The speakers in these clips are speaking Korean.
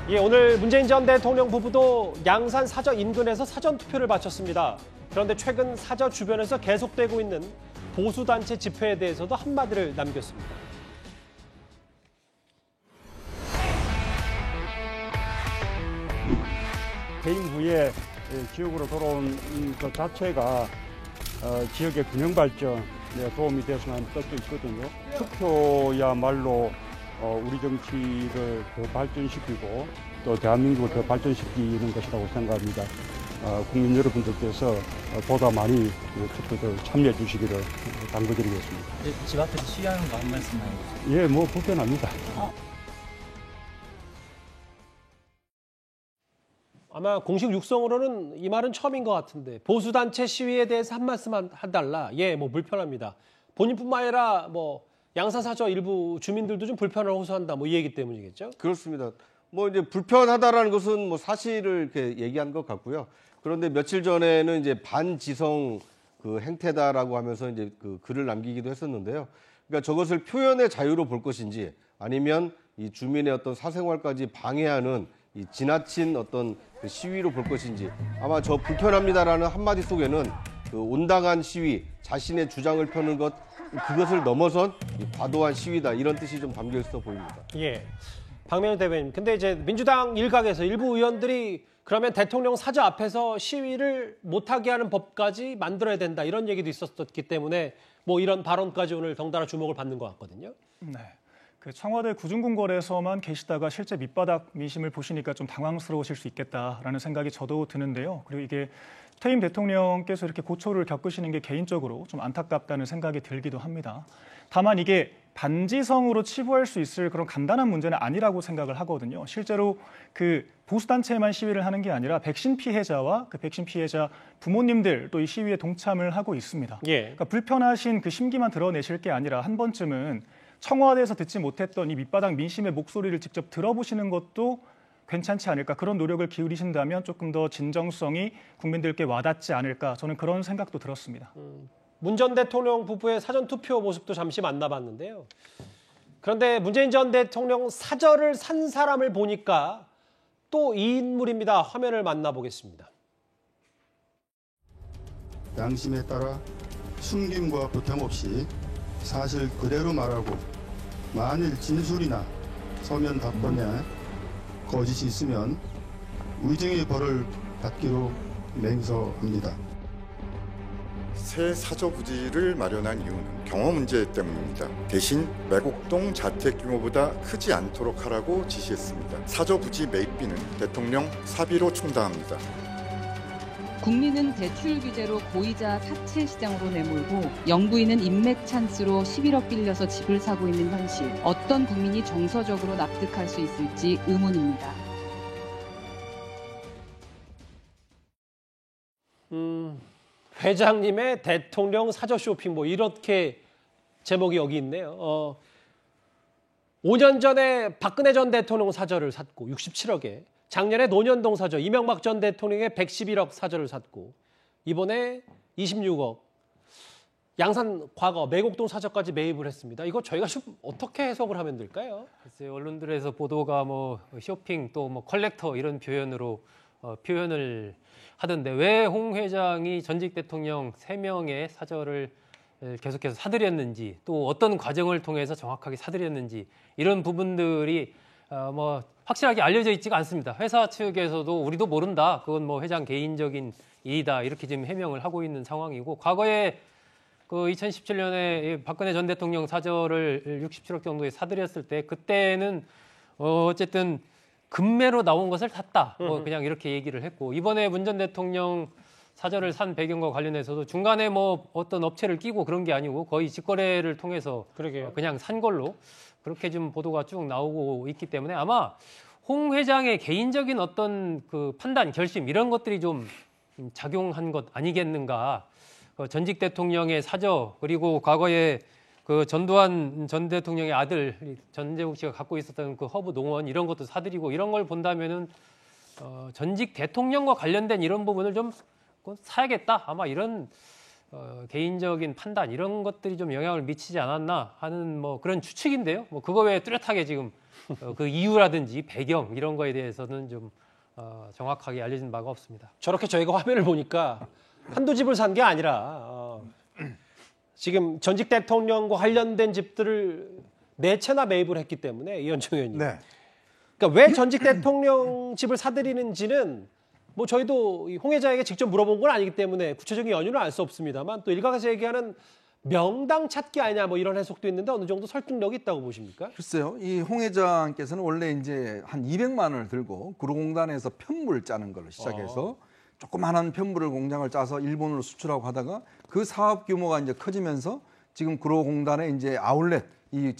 예, 오늘 문재인 전 대통령 부부도 양산 사저 인근에서 사전투표를 마쳤습니다. 그런데 최근 사저 주변에서 계속되고 있는 보수단체 집회에 대해서도 한마디를 남겼습니다. 퇴임 후에 지역으로 돌아온 것 자체가 지역의 균형 발전에 도움이 됐으면 하는 뜻도 있거든요. 투표야말로 우리 정치를 더 발전시키고 또 대한민국을 더 발전시키는 것이라고 생각합니다. 국민 여러분들께서 보다 많이 투표에 참여해 주시기를 당부드리겠습니다. 집 앞에서 시위하는 거 한 말씀 나누겠습니다. 예, 뭐 불편합니다. 아마 공식 육성으로는 이 말은 처음인 것 같은데 보수단체 시위에 대해서 한 말씀 해달라. 예, 뭐 불편합니다. 본인뿐만 아니라 뭐 양산사저 일부 주민들도 좀 불편을 호소한다. 뭐 이 얘기 때문이겠죠? 그렇습니다. 뭐 이제 불편하다라는 것은 뭐 사실을 이렇게 얘기한 것 같고요. 그런데 며칠 전에는 이제 반지성 그 행태다라고 하면서 이제 그 글을 남기기도 했었는데요. 그러니까 저것을 표현의 자유로 볼 것인지 아니면 이 주민의 어떤 사생활까지 방해하는 이 지나친 어떤 그 시위로 볼 것인지 아마 저 불편합니다라는 한마디 속에는 그 온당한 시위, 자신의 주장을 펴는 것 그것을 넘어선 이 과도한 시위다 이런 뜻이 좀 담겨 있어 보입니다. 예, 박명훈 대변인. 근데 이제 민주당 일각에서 일부 의원들이 그러면 대통령 사저 앞에서 시위를 못하게 하는 법까지 만들어야 된다 이런 얘기도 있었기 때문에 뭐 이런 발언까지 오늘 덩달아 주목을 받는 것 같거든요. 네. 그 청와대 구중궁궐에서만 계시다가 실제 밑바닥 민심을 보시니까 좀 당황스러우실 수 있겠다라는 생각이 저도 드는데요. 그리고 이게 퇴임 대통령께서 이렇게 고초를 겪으시는 게 개인적으로 좀 안타깝다는 생각이 들기도 합니다. 다만 이게 반지성으로 치부할 수 있을 그런 간단한 문제는 아니라고 생각을 하거든요. 실제로 그 보수단체만 시위를 하는 게 아니라 백신 피해자와 그 백신 피해자 부모님들도 이 시위에 동참을 하고 있습니다. 예. 그러니까 불편하신 그 심기만 드러내실 게 아니라 한 번쯤은 청와대에서 듣지 못했던 이 밑바닥 민심의 목소리를 직접 들어보시는 것도 괜찮지 않을까, 그런 노력을 기울이신다면 조금 더 진정성이 국민들께 와닿지 않을까, 저는 그런 생각도 들었습니다. 문 전 대통령 부부의 사전투표 모습도 잠시 만나봤는데요. 그런데 문재인 전 대통령 사저를 산 사람을 보니까 또 이 인물입니다. 화면을 만나보겠습니다. 양심에 따라 숨김과 보탬 없이 사실 그대로 말하고 만일 진술이나 서면 답변에 거짓이 있으면 위증의 벌을 받기로 맹서합니다. 새 사저 부지를 마련한 이유는 경호 문제 때문입니다. 대신 매곡동 자택 규모보다 크지 않도록 하라고 지시했습니다. 사저 부지 매입비는 대통령 사비로 충당합니다. 국민은 대출 규제로 고이자 사채 시장으로 내몰고 영부인은 인맥 찬스로 11억 빌려서 집을 사고 있는 현실. 어떤 국민이 정서적으로 납득할 수 있을지 의문입니다. 회장님의 대통령 사저 쇼핑 뭐 이렇게 제목이 여기 있네요. 5년 전에 박근혜 전 대통령 사저를 샀고 67억에 작년에 노년동 사저, 이명박 전 대통령의 111억 사저를 샀고 이번에 26억, 양산 과거 매곡동 사저까지 매입을 했습니다. 이거 저희가 좀 어떻게 해석을 하면 될까요? 글쎄요, 언론들에서 보도가 뭐 쇼핑 또 뭐 컬렉터 이런 표현으로 표현을 하던데 왜 홍 회장이 전직 대통령 3명의 사저를 계속해서 사들였는지 또 어떤 과정을 통해서 정확하게 사들였는지 이런 부분들이 뭐 확실하게 알려져 있지가 않습니다. 회사 측에서도 우리도 모른다. 그건 뭐 회장 개인적인 일이다. 이렇게 지금 해명을 하고 있는 상황이고 과거에 그 2017년에 박근혜 전 대통령 사저를 67억 정도에 사들였을 때 그때는 어쨌든 금매로 나온 것을 샀다. 뭐 그냥 이렇게 얘기를 했고 이번에 문 전 대통령 사저를 산 배경과 관련해서도 중간에 뭐 어떤 업체를 끼고 그런 게 아니고 거의 직거래를 통해서 그냥 산 걸로 그렇게 좀 보도가 쭉 나오고 있기 때문에 아마 홍 회장의 개인적인 어떤 그 판단, 결심 이런 것들이 좀 작용한 것 아니겠는가. 전직 대통령의 사저 그리고 과거에 그 전두환 전 대통령의 아들 전재욱 씨가 갖고 있었던 그 허브 농원 이런 것도 사들이고 이런 걸 본다면은 전직 대통령과 관련된 이런 부분을 좀 사야겠다. 아마 이런 개인적인 판단 이런 것들이 좀 영향을 미치지 않았나 하는 뭐 그런 추측인데요. 뭐 그거 외에 뚜렷하게 지금 그 이유라든지 배경 이런 거에 대해서는 좀 정확하게 알려진 바가 없습니다. 저렇게 저희가 화면을 보니까 한두 집을 산 게 아니라 지금 전직 대통령과 관련된 집들을 4채나 매입을 했기 때문에 이현정 의원님. 네. 그러니까 왜 전직 대통령 집을 사들이는지는 뭐 저희도 홍 회장에게 직접 물어본 건 아니기 때문에 구체적인 연유는 알 수 없습니다만 또 일각에서 얘기하는 명당 찾기 아니냐 뭐 이런 해석도 있는데 어느 정도 설득력이 있다고 보십니까? 글쎄요. 이 홍 회장께서는 원래 이제 한 200만 원을 들고 구로공단에서 편물 짜는 걸로 시작해서 조그마한 편물을 공장을 짜서 일본으로 수출하고 하다가 그 사업 규모가 이제 커지면서 지금 구로공단에 이제 아울렛 이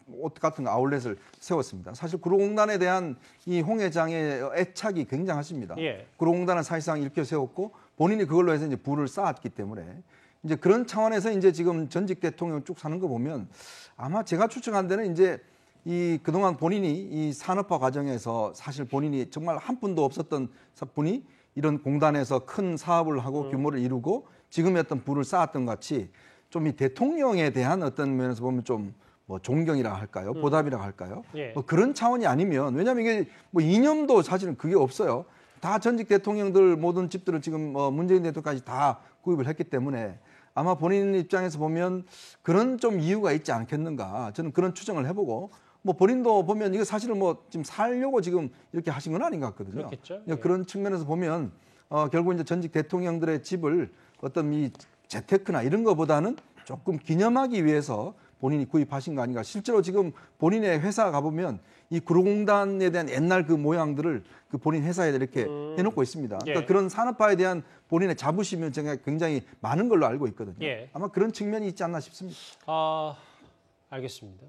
옷 같은 거 아울렛을 세웠습니다. 사실 구로공단에 대한 이 홍 회장의 애착이 굉장하십니다. 예. 구로공단은 사실상 이렇게 세웠고 본인이 그걸로 해서 이제 부를 쌓았기 때문에 이제 그런 차원에서 이제 지금 전직 대통령 쭉 사는 거 보면 아마 제가 추측한 데는 이제 이 그동안 본인이 이 산업화 과정에서 사실 본인이 정말 한 푼도 없었던 분이 이런 공단에서 큰 사업을 하고 규모를 이루고 지금의 어떤 부를 쌓았던 것 같이 좀 이 대통령에 대한 어떤 면에서 보면 좀 뭐 존경이라 할까요? 보답이라 할까요? 예. 뭐 그런 차원이 아니면 왜냐하면 이게 뭐 이념도 사실은 그게 없어요. 다 전직 대통령들 모든 집들을 지금 문재인 대통령까지 다 구입을 했기 때문에 아마 본인 입장에서 보면 그런 좀 이유가 있지 않겠는가 저는 그런 추정을 해보고 뭐 본인도 보면 이거 사실은 뭐 지금 살려고 지금 이렇게 하신 건 아닌 것 같거든요. 그렇겠죠. 예. 그런 측면에서 보면 결국 이제 전직 대통령들의 집을 어떤 이 재테크나 이런 거보다는 조금 기념하기 위해서 본인이 구입하신 거 아닌가. 실제로 지금 본인의 회사 가보면 이 구로공단에 대한 옛날 그 모양들을 그 본인 회사에 이렇게 해놓고 있습니다. 그러니까 예. 그런 산업화에 대한 본인의 자부심이 굉장히 많은 걸로 알고 있거든요. 예. 아마 그런 측면이 있지 않나 싶습니다. 알겠습니다.